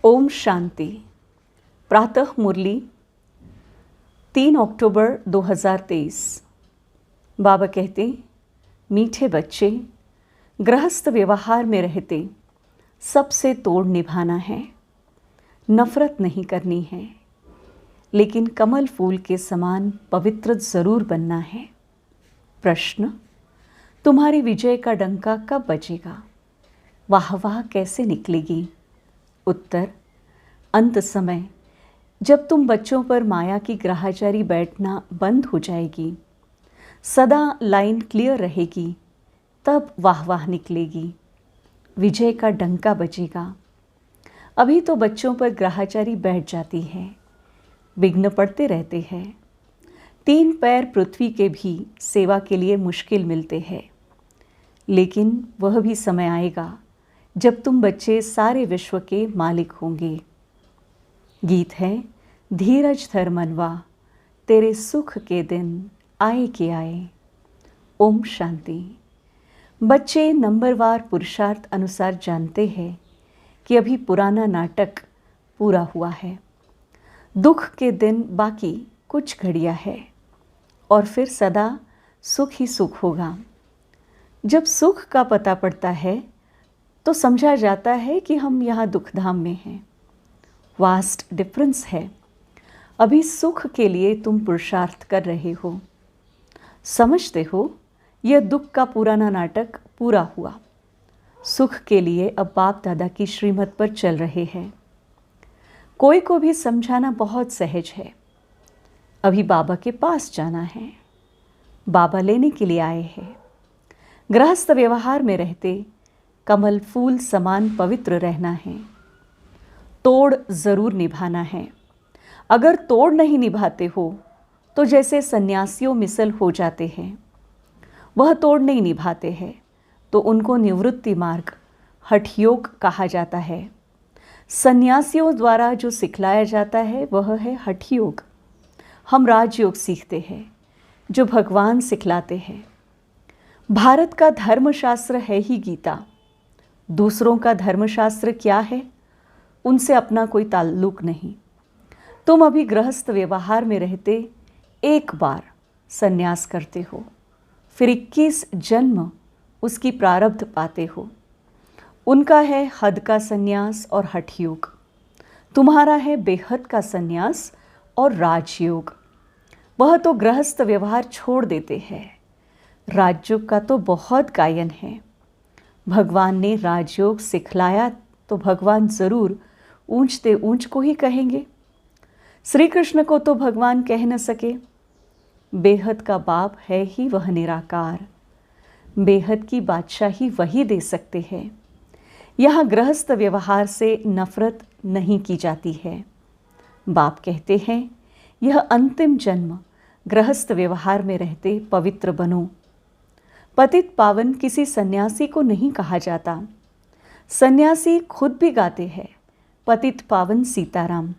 ओम शांति। प्रातः मुरली 3 अक्टूबर 2023। बाबा कहते, मीठे बच्चे, गृहस्थ व्यवहार में रहते सबसे तोड़ निभाना है, नफरत नहीं करनी है, लेकिन कमल फूल के समान पवित्र जरूर बनना है। प्रश्न, तुम्हारी विजय का डंका कब बजेगा? वाह वाह कैसे निकलेगी? उत्तर, अंत समय, जब तुम बच्चों पर माया की ग्राहचारी बैठना बंद हो जाएगी, सदा लाइन क्लियर रहेगी, तब वाह वाह निकलेगी, विजय का डंका बजेगा। अभी तो बच्चों पर ग्राहचारी बैठ जाती है, विघ्न पड़ते रहते हैं। 3 पैर पृथ्वी के भी सेवा के लिए मुश्किल मिलते हैं, लेकिन वह भी समय आएगा जब तुम बच्चे सारे विश्व के मालिक होंगे। गीत है, धीरज धर मनवा, तेरे सुख के दिन आए के आए। ओम शांति। बच्चे नंबरवार पुरुषार्थ अनुसार जानते हैं कि अभी पुराना नाटक पूरा हुआ है, दुख के दिन बाकी कुछ घड़ियां है और फिर सदा सुख ही सुख होगा। जब सुख का पता पड़ता है तो समझा जाता है कि हम यहाँ दुखधाम में हैं। वास्ट डिफरेंस है। अभी सुख के लिए तुम पुरुषार्थ कर रहे हो, समझते हो यह दुख का पुराना नाटक पूरा हुआ। सुख के लिए अब बाप दादा की श्रीमत पर चल रहे हैं। कोई को भी समझाना बहुत सहज है। अभी बाबा के पास जाना है, बाबा लेने के लिए आए हैं। गृहस्थ व्यवहार में रहते कमल फूल समान पवित्र रहना है, तोड़ जरूर निभाना है। अगर तोड़ नहीं निभाते हो तो जैसे सन्यासियों मिसल हो जाते हैं, वह तोड़ नहीं निभाते हैं तो उनको निवृत्ति मार्ग हठ योग कहा जाता है। सन्यासियों द्वारा जो सिखलाया जाता है वह है हठ योग। हम राजयोग सीखते हैं जो भगवान सिखलाते हैं। भारत का धर्मशास्त्र है ही गीता। दूसरों का धर्मशास्त्र क्या है, उनसे अपना कोई ताल्लुक नहीं। तुम अभी गृहस्थ व्यवहार में रहते एक बार संन्यास करते हो, फिर 21 जन्म उसकी प्रारब्ध पाते हो। उनका है हद का संन्यास और हठ योग, तुम्हारा है बेहद का संन्यास और राजयोग। वह तो गृहस्थ व्यवहार छोड़ देते हैं, राजयोग का तो बहुत गायन है। भगवान ने राजयोग सिखलाया तो भगवान जरूर ऊंचते ऊंच को ही कहेंगे। श्री कृष्ण को तो भगवान कह न सके। बेहद का बाप है ही वह निराकार, बेहद की बादशाही वही दे सकते हैं। यहाँ गृहस्थ व्यवहार से नफरत नहीं की जाती है। बाप कहते हैं, यह अंतिम जन्म गृहस्थ व्यवहार में रहते पवित्र बनो। पतित पावन किसी सन्यासी को नहीं कहा जाता। सन्यासी खुद भी गाते हैं पतित पावन सीताराम,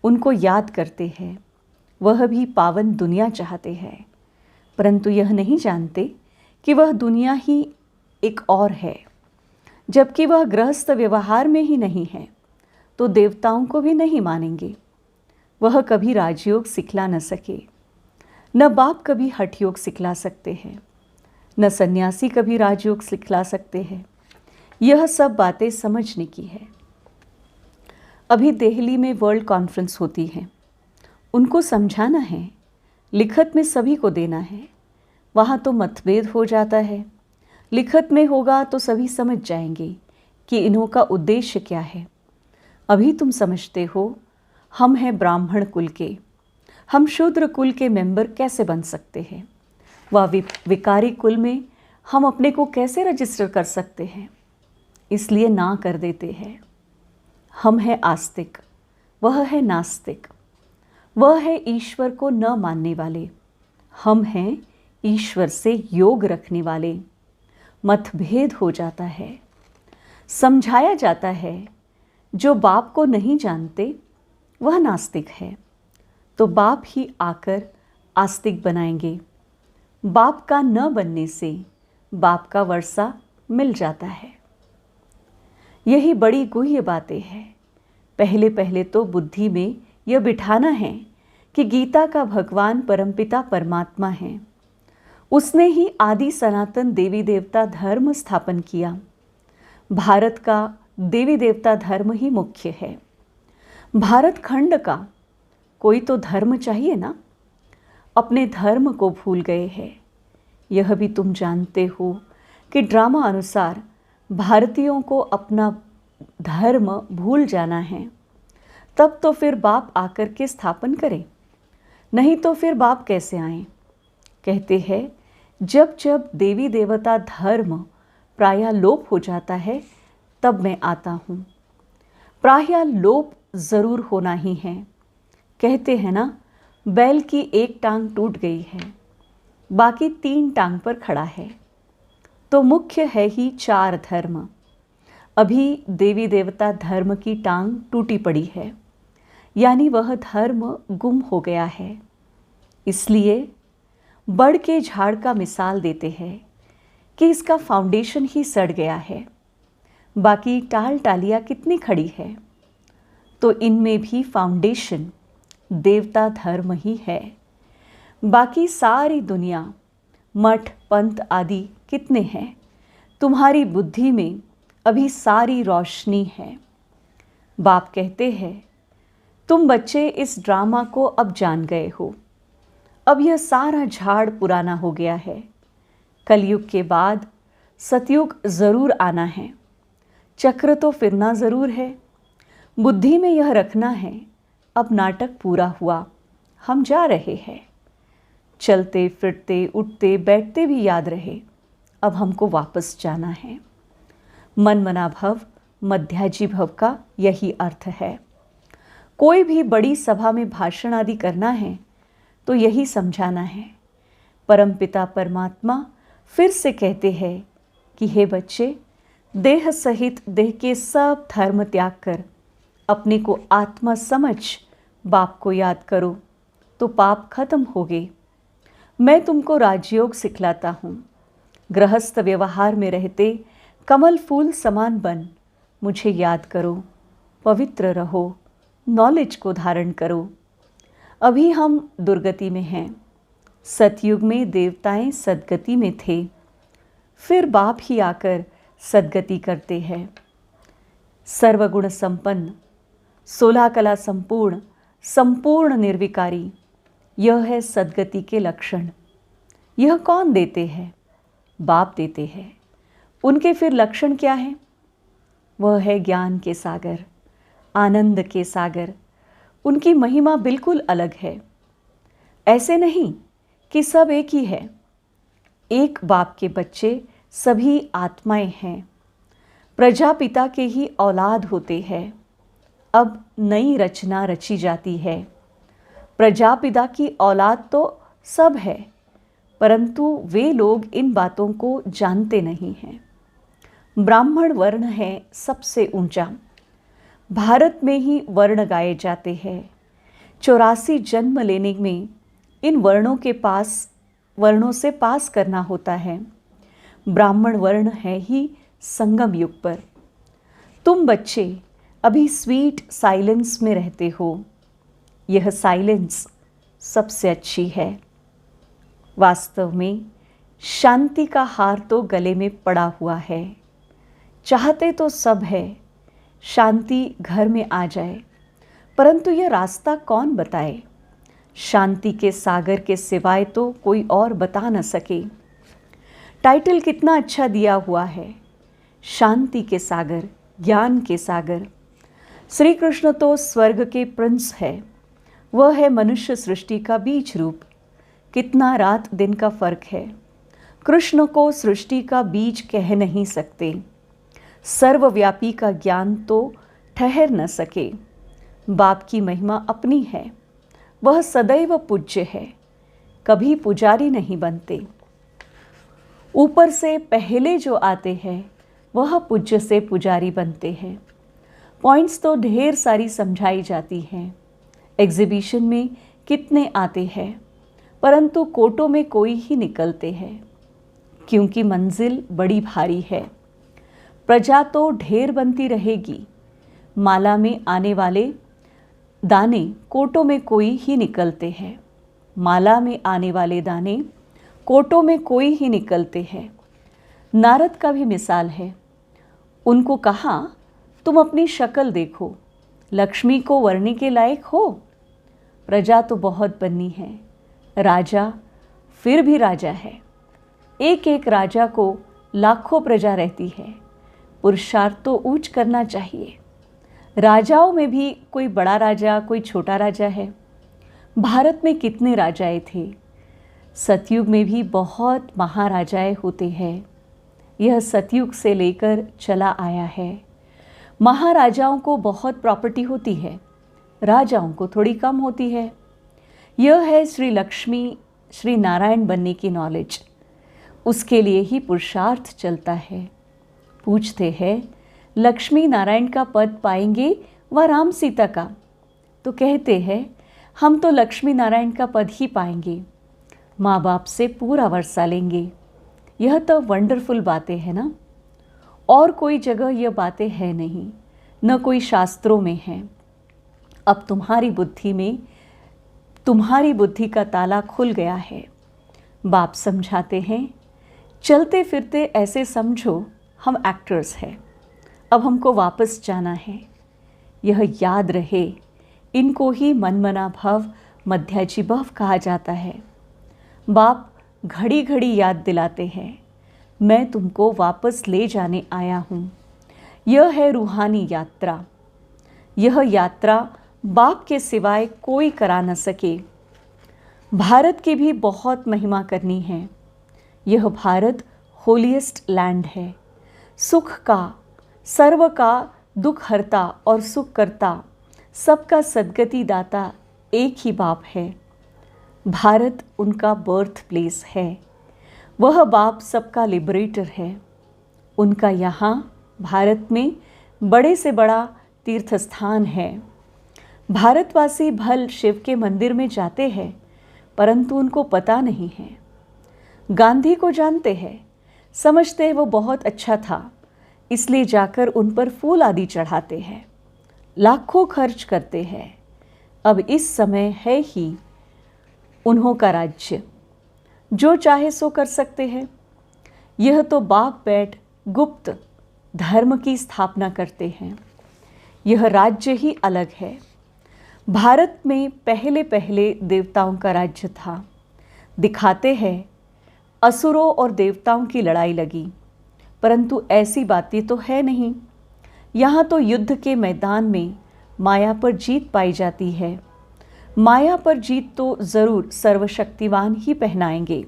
उनको याद करते हैं। वह भी पावन दुनिया चाहते हैं, परंतु यह नहीं जानते कि वह दुनिया ही एक और है। जबकि वह गृहस्थ व्यवहार में ही नहीं है तो देवताओं को भी नहीं मानेंगे। वह कभी राजयोग सिखला न सके, न बाप कभी हठ योग सिखला सकते हैं, न सन्यासी कभी राजयोग सिखला सकते हैं। यह सब बातें समझने की है। अभी दिल्ली में वर्ल्ड कॉन्फ्रेंस होती है, उनको समझाना है, लिखत में सभी को देना है। वहाँ तो मतभेद हो जाता है, लिखत में होगा तो सभी समझ जाएंगे कि इन्हों का उद्देश्य क्या है। अभी तुम समझते हो हम हैं ब्राह्मण कुल के, हम शूद्र कुल के मेंबर कैसे बन सकते हैं? वह विकारी कुल में हम अपने को कैसे रजिस्टर कर सकते हैं? इसलिए ना कर देते हैं। हम हैं आस्तिक, वह है नास्तिक। वह है ईश्वर को न मानने वाले, हम हैं ईश्वर से योग रखने वाले। मतभेद हो जाता है, समझाया जाता है। जो बाप को नहीं जानते वह नास्तिक है, तो बाप ही आकर आस्तिक बनाएंगे। बाप का न बनने से बाप का वर्षा मिल जाता है। यही बड़ी गुह्य बातें हैं पहले पहले तो बुद्धि में यह बिठाना है कि गीता का भगवान परमपिता परमात्मा है। उसने ही आदि सनातन देवी देवता धर्म स्थापन किया। भारत का देवी देवता धर्म ही मुख्य है। भारत खंड का कोई तो धर्म चाहिए ना। अपने धर्म को भूल गए हैं। यह भी तुम जानते हो कि ड्रामा अनुसार भारतीयों को अपना धर्म भूल जाना है। तब तो फिर बाप आकर के स्थापन करे, नहीं तो फिर बाप कैसे आए। कहते हैं जब जब देवी देवता धर्म प्रायः लोप हो जाता है तब मैं आता हूँ। प्रायः लोप ज़रूर होना ही है। कहते हैं ना, बैल की एक टांग टूट गई है, बाकी 3 टांग पर खड़ा है। तो मुख्य है ही 4 धर्म। अभी देवी देवता धर्म की टांग टूटी पड़ी है, यानी वह धर्म गुम हो गया है। इसलिए बड़ के झाड़ का मिसाल देते हैं कि इसका फाउंडेशन ही सड़ गया है, बाकी टाल टालियाँ कितनी खड़ी है। तो इनमें भी फाउंडेशन देवता धर्म ही है। बाकी सारी दुनिया, मठ पंथ आदि कितने हैं। तुम्हारी बुद्धि में अभी सारी रोशनी है। बाप कहते हैं तुम बच्चे इस ड्रामा को अब जान गए हो। अब यह सारा झाड़ पुराना हो गया है। कलयुग के बाद सतयुग ज़रूर आना है। चक्र तो फिरना ज़रूर है। बुद्धि में यह रखना है अब नाटक पूरा हुआ, हम जा रहे हैं। चलते फिरते उठते बैठते भी याद रहे, अब हमको वापस जाना है। मन मना भव मध्याजी भव का यही अर्थ है। कोई भी बड़ी सभा में भाषण आदि करना है तो यही समझाना है। परमपिता परमात्मा फिर से कहते हैं कि हे बच्चे, देह सहित देह के सब धर्म त्याग कर अपने को आत्मा समझ बाप को याद करो तो पाप खत्म हो गए। मैं तुमको राजयोग सिखलाता हूँ। गृहस्थ व्यवहार में रहते कमल फूल समान बन मुझे याद करो, पवित्र रहो, नॉलेज को धारण करो। अभी हम दुर्गति में हैं। सतयुग में देवताएं सद्गति में थे, फिर बाप ही आकर सद्गति करते हैं। सर्वगुण संपन्न, 16 कला संपूर्ण, संपूर्ण निर्विकारी, यह है सद्गति के लक्षण। यह कौन देते हैं? बाप देते हैं। उनके फिर लक्षण क्या है? वह है ज्ञान के सागर, आनंद के सागर। उनकी महिमा बिल्कुल अलग है। ऐसे नहीं कि सब एक ही है। एक बाप के बच्चे सभी आत्माएं हैं। प्रजापिता के ही औलाद होते हैं। अब नई रचना रची जाती है। प्रजापिता की औलाद तो सब है, परंतु वे लोग इन बातों को जानते नहीं हैं। ब्राह्मण वर्ण है सबसे ऊंचा। भारत में ही वर्ण गाए जाते हैं। 84 जन्म लेने में इन वर्णों से पास करना होता है। ब्राह्मण वर्ण है ही संगम युग पर। तुम बच्चे अभी स्वीट साइलेंस में रहते हो। यह साइलेंस सबसे अच्छी है। वास्तव में शांति का हार तो गले में पड़ा हुआ है। चाहते तो सब है शांति घर में आ जाए, परंतु यह रास्ता कौन बताए? शांति के सागर के सिवाय तो कोई और बता न सके। टाइटल कितना अच्छा दिया हुआ है, शांति के सागर, ज्ञान के सागर। श्री कृष्ण तो स्वर्ग के प्रिंस है। वह है मनुष्य सृष्टि का बीज रूप। कितना रात दिन का फर्क है। कृष्ण को सृष्टि का बीज कह नहीं सकते। सर्वव्यापी का ज्ञान तो ठहर न सके। बाप की महिमा अपनी है। वह सदैव पूज्य है, कभी पुजारी नहीं बनते। ऊपर से पहले जो आते हैं वह पूज्य से पुजारी बनते हैं। पॉइंट्स तो ढेर सारी समझाई जाती हैं। एग्जीबिशन में कितने आते हैं, परंतु कोटों में कोई ही निकलते हैं, क्योंकि मंजिल बड़ी भारी है। प्रजा तो ढेर बनती रहेगी, माला में आने वाले दाने कोटों में कोई ही निकलते हैं। माला में आने वाले दाने कोटों में कोई ही निकलते हैं। नारद का भी मिसाल है। उनको कहा, तुम अपनी शक्ल देखो, लक्ष्मी को वरने के लायक हो? प्रजा तो बहुत बननी है, राजा फिर भी राजा है। एक एक राजा को लाखों प्रजा रहती है। पुरुषार्थ तो ऊंच करना चाहिए। राजाओं में भी कोई बड़ा राजा, कोई छोटा राजा है। भारत में कितने राजाएं थे। सतयुग में भी बहुत महाराजाएं होते हैं। यह सतयुग से लेकर चला आया है। महाराजाओं को बहुत प्रॉपर्टी होती है, राजाओं को थोड़ी कम होती है। यह है श्री लक्ष्मी श्री नारायण बनने की नॉलेज। उसके लिए ही पुरुषार्थ चलता है। पूछते हैं, लक्ष्मी नारायण का पद पाएंगे व राम सीता का? तो कहते हैं, हम तो लक्ष्मी नारायण का पद ही पाएंगे, माँ बाप से पूरा वर्षा लेंगे। यह तो वंडरफुल बातें हैं ना। और कोई जगह यह बातें हैं नहीं, न कोई शास्त्रों में हैं। अब तुम्हारी बुद्धि में तुम्हारी बुद्धि का ताला खुल गया है। बाप समझाते हैं, चलते फिरते ऐसे समझो हम एक्टर्स हैं। अब हमको वापस जाना है। यह याद रहे, इनको ही मनमना भव मध्याजी भव कहा जाता है। बाप घड़ी घड़ी याद दिलाते हैं, मैं तुमको वापस ले जाने आया हूँ। यह है रूहानी यात्रा। यह यात्रा बाप के सिवाय कोई करा न सके। भारत की भी बहुत महिमा करनी है। यह भारत होलीएस्ट लैंड है। सुख का, सर्व का दुख हरता और सुख करता, सबका सद्गति दाता एक ही बाप है। भारत उनका बर्थ प्लेस है। वह बाप सबका लिबरेटर है। उनका यहाँ भारत में बड़े से बड़ा तीर्थ स्थान है। भारतवासी भल शिव के मंदिर में जाते हैं, परंतु उनको पता नहीं है। गांधी को जानते हैं, समझते हैं वो बहुत अच्छा था, इसलिए जाकर उन पर फूल आदि चढ़ाते हैं, लाखों खर्च करते हैं। अब इस समय है ही उन्हों का राज्य, जो चाहे सो कर सकते हैं। यह तो बाप बैठ गुप्त धर्म की स्थापना करते हैं। यह राज्य ही अलग है। भारत में पहले पहले देवताओं का राज्य था। दिखाते हैं असुरों और देवताओं की लड़ाई लगी, परंतु ऐसी बातें तो है नहीं। यहाँ तो युद्ध के मैदान में माया पर जीत पाई जाती है। माया पर जीत तो ज़रूर सर्वशक्तिवान ही पहनाएंगे।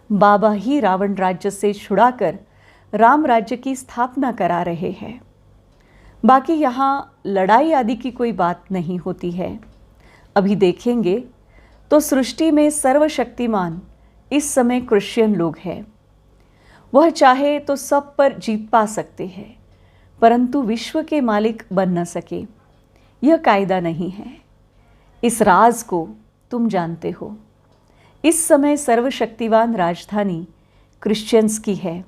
बाबा ही रावण राज्य से छुड़ाकर राम राज्य की स्थापना करा रहे हैं। बाकी यहाँ लड़ाई आदि की कोई बात नहीं होती है। अभी देखेंगे तो सृष्टि में सर्वशक्तिमान इस समय क्रिश्चियन लोग हैं। वह चाहे तो सब पर जीत पा सकते हैं, परंतु विश्व के मालिक बन न सके। यह कायदा नहीं है। इस राज को तुम जानते हो। इस समय सर्वशक्तिवान राजधानी क्रिश्चियंस की है,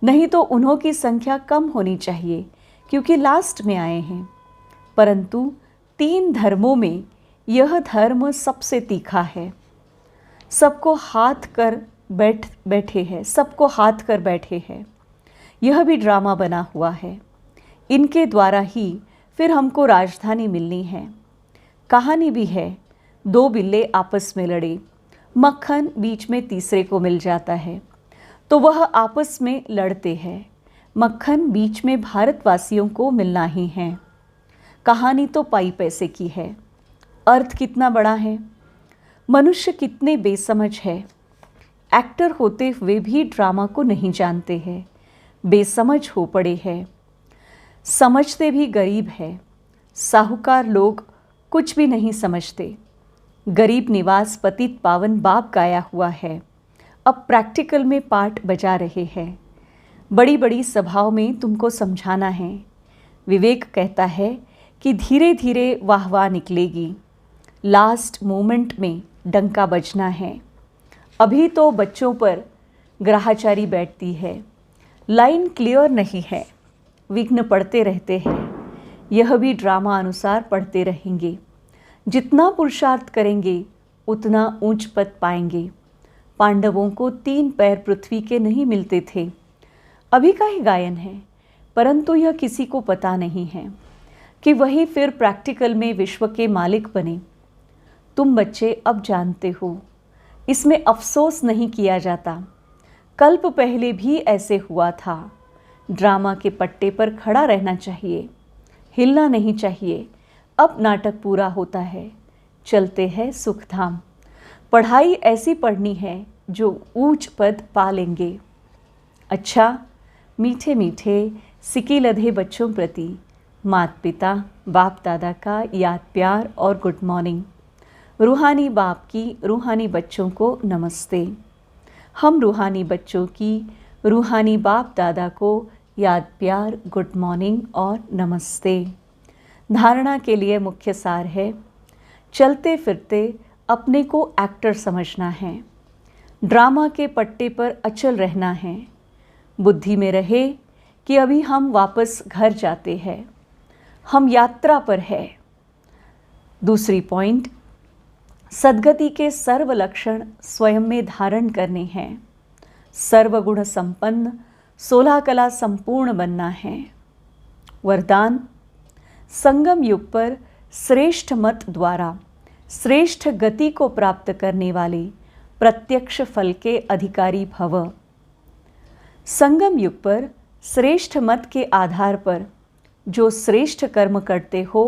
नहीं तो उन्हों की संख्या कम होनी चाहिए, क्योंकि लास्ट में आए हैं। परंतु 3 धर्मों में यह धर्म सबसे तीखा है। सबको हाथ कर बैठे हैं, सबको हाथ कर बैठे हैं। यह भी ड्रामा बना हुआ है। इनके द्वारा ही फिर हमको राजधानी मिलनी है। कहानी भी है, 2 बिल्ले आपस में लड़े, मक्खन बीच में तीसरे को मिल जाता है, तो वह आपस में लड़ते हैं। मक्खन बीच में भारतवासियों को मिलना ही है। कहानी तो पाई पैसे की है। अर्थ कितना बड़ा है। मनुष्य कितने बेसमझ है। एक्टर होते हुए भी ड्रामा को नहीं जानते हैं, बेसमझ हो पड़े हैं। समझते भी गरीब है। साहूकार लोग कुछ भी नहीं समझते। गरीब निवास पतित पावन बाप गाया हुआ है, अब प्रैक्टिकल में पार्ट बजा रहे हैं। बड़ी बड़ी सभाओं में तुमको समझाना है। विवेक कहता है कि धीरे धीरे वाह वाह निकलेगी, लास्ट मोमेंट में डंका बजना है। अभी तो बच्चों पर ग्रहाचारी बैठती है, लाइन क्लियर नहीं है, विघ्न पड़ते रहते हैं। यह भी ड्रामा अनुसार पढ़ते रहेंगे। जितना पुरुषार्थ करेंगे उतना ऊंच पद पाएंगे। पांडवों को 3 पैर पृथ्वी के नहीं मिलते थे। अभी का ही गायन है, परंतु यह किसी को पता नहीं है कि वही फिर प्रैक्टिकल में विश्व के मालिक बने। तुम बच्चे अब जानते हो, इसमें अफसोस नहीं किया जाता। कल्प पहले भी ऐसे हुआ था। ड्रामा के पट्टे पर खड़ा रहना चाहिए, हिलना नहीं चाहिए। अब नाटक पूरा होता है, चलते हैं सुखधाम। पढ़ाई ऐसी पढ़नी है जो ऊंच पद पा लेंगे। अच्छा, मीठे मीठे सिके लधे बच्चों प्रति माता पिता बाप दादा का याद प्यार और गुड मॉर्निंग। रूहानी बाप की रूहानी बच्चों को नमस्ते। हम रूहानी बच्चों की रूहानी बाप दादा को याद प्यार गुड मॉर्निंग और नमस्ते। धारणा के लिए मुख्य सार है, चलते फिरते अपने को एक्टर समझना है। ड्रामा के पट्टे पर अचल रहना है। बुद्धि में रहे कि अभी हम वापस घर जाते हैं, हम यात्रा पर है। दूसरी पॉइंट, सद्गति के सर्व लक्षण स्वयं में धारण करने हैं। सर्वगुण संपन्न 16 कला संपूर्ण बनना है। वरदान, संगम युग पर श्रेष्ठ मत द्वारा श्रेष्ठ गति को प्राप्त करने वाले प्रत्यक्ष फल के अधिकारी भव। संगम युग पर श्रेष्ठ मत के आधार पर जो श्रेष्ठ कर्म करते हो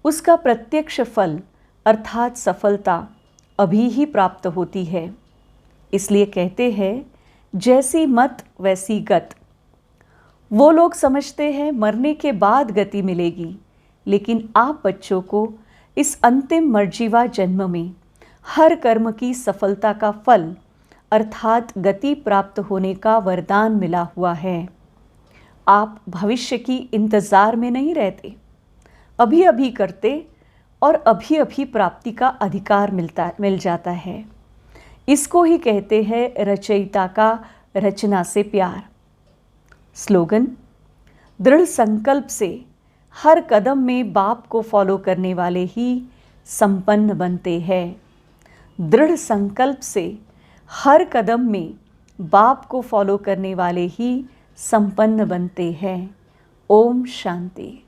उसका प्रत्यक्ष फल अर्थात सफलता अभी ही प्राप्त होती है। इसलिए कहते हैं जैसी मत वैसी गत। वो लोग समझते हैं मरने के बाद गति मिलेगी, लेकिन आप बच्चों को इस अंतिम मर्जीवा जन्म में हर कर्म की सफलता का फल अर्थात गति प्राप्त होने का वरदान मिला हुआ है। आप भविष्य की इंतज़ार में नहीं रहते, अभी अभी करते और अभी अभी प्राप्ति का अधिकार मिल जाता है। इसको ही कहते हैं रचयिता का रचना से प्यार। स्लोगन, दृढ़ संकल्प से हर कदम में बाप को फॉलो करने वाले ही संपन्न बनते हैं। दृढ़ संकल्प से हर कदम में बाप को फॉलो करने वाले ही संपन्न बनते हैं। ओम शांति।